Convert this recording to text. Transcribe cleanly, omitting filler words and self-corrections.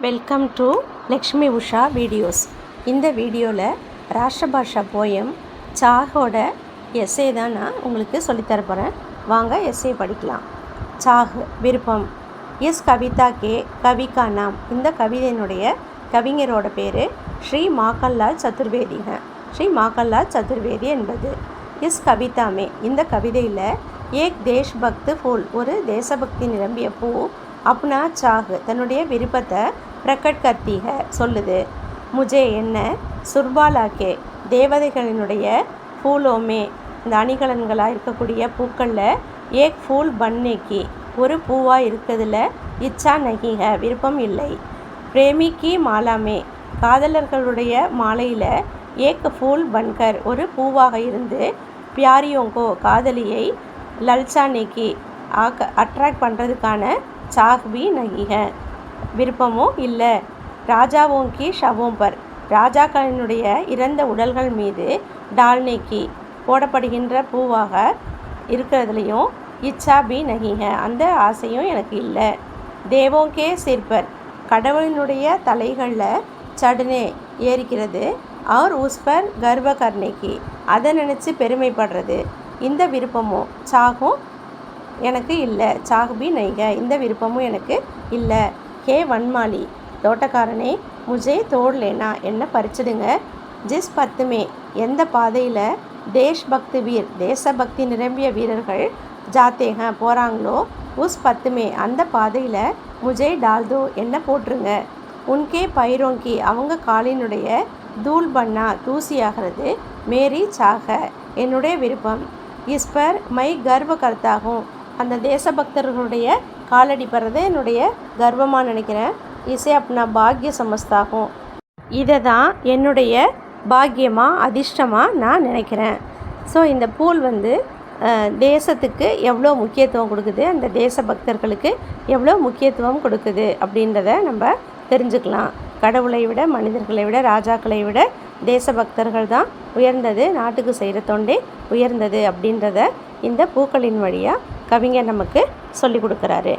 Welcome to Lakshmi Usha videos. இந்த வீடியோவில் ராஷ்டிரபாஷா poem சாகோட essay தான் நான் உங்களுக்கு சொல்லித்தர போகிறேன். வாங்க எஸ்ஸே படிக்கலாம். சாக் விருப்பம். இஸ் கவிதா கே கவி கா நாம். இந்த கவிதையினுடைய கவிஞரோட பேர் ஸ்ரீ மாக்கன்லால் சதுர்வேதிங்க. ஸ்ரீ மாக்கன்லால் சதுர்வேதி என்பது. இஸ் கவிதா மே, இந்த கவிதையில் ஏக் தேஷ்பக்த் ஃபூல், ஒரு தேசபக்தி நிரம்பிய பூ அப்னா சாக், தன்னுடைய விருப்பத்தை பிரகட் கர்த்தீக சொல்லுது. முஜே என்ன, சுர்பாலாக்கே, தேவதைகளினுடைய ஃபூலோமே, இந்த அணிகலன்களாக இருக்கக்கூடிய பூக்களில் ஏக் ஃபூல் பன்னேக்கி, ஒரு பூவாக இருக்கிறதுல இச்சா நகிக, விருப்பம் இல்லை. பிரேமிக்கி மாலாமே, காதலர்களுடைய மாலையில் ஏக் ஃபூல் பன்கர், ஒரு பூவாக இருந்து பியாரியோங்கோ, காதலியை லல்சானேக்கி, அட்ராக்ட் பண்ணுறதுக்கான சாக்பி நகிக, விருப்பமும் இல்லை. ராஜாவோங்கி ஷவோம் பர், ராஜாக்களினுடைய இறந்த உடல்கள் மீது டால்னேக்கி, போடப்படுகின்ற பூவாக இருக்கிறதுலையும் இச்சாபி நகிக, அந்த ஆசையும் எனக்கு இல்லை. தேவோங்கே சிற்பர், கடவுளினுடைய தலைகளில் சடனே ஏறிக்கிறது. அவர் உஸ்பர் கர்வ கர்ணேக்கி, அதை நினச்சி பெருமைப்படுறது. இந்த விருப்பமும் சாகும் எனக்கு இல்லை. சாகுபி நைக, இந்த விருப்பமும் எனக்கு இல்லை. கே வன்மாலி, தோட்டக்காரனே, முஜே தோட் லேனா, என்ன பறிச்சிடுங்க. ஜிஸ் பத்துமே, எந்த பாதையில் தேஷ்பக்தி வீர், தேசபக்தி நிரம்பிய வீரர்கள் ஜாத்தேங்க போகிறாங்களோ, உஸ் பத்துமே, அந்த பாதையில் முஜே டால்தோ, என்ன போட்டுருங்க. உன்கே பைரோங்கி, அவங்க காலினுடைய தூள் பண்ணா, தூசியாகிறது. மேரி சாக, என்னுடைய விருப்பம். இஸ்பர் மை கர்வ கர்த்தாகும், அந்த தேசபக்தர்களுடைய காலடி படுறது என்னுடைய கர்வமாக நினைக்கிறேன். இசை அப்னா பாக்ய சமஸ்தாகும், இதை தான் என்னுடைய பாக்கியமாக அதிர்ஷ்டமாக நான் நினைக்கிறேன். ஸோ இந்த பூல் தேசத்துக்கு எவ்வளோ முக்கியத்துவம் கொடுக்குது, அந்த தேசபக்தர்களுக்கு எவ்வளோ முக்கியத்துவம் கொடுக்குது அப்படின்றத நம்ம தெரிஞ்சுக்கலாம். கடவுளை விட, மனிதர்களை விட, ராஜாக்களை விட தேசபக்தர்கள் தான் உயர்ந்தது, நாட்டுக்கு செய்கிற தொண்டே உயர்ந்தது அப்படின்றத இந்த பூக்களின் வழியாக கவிஞர் நமக்கு சொல்லி கொடுக்குறாரு.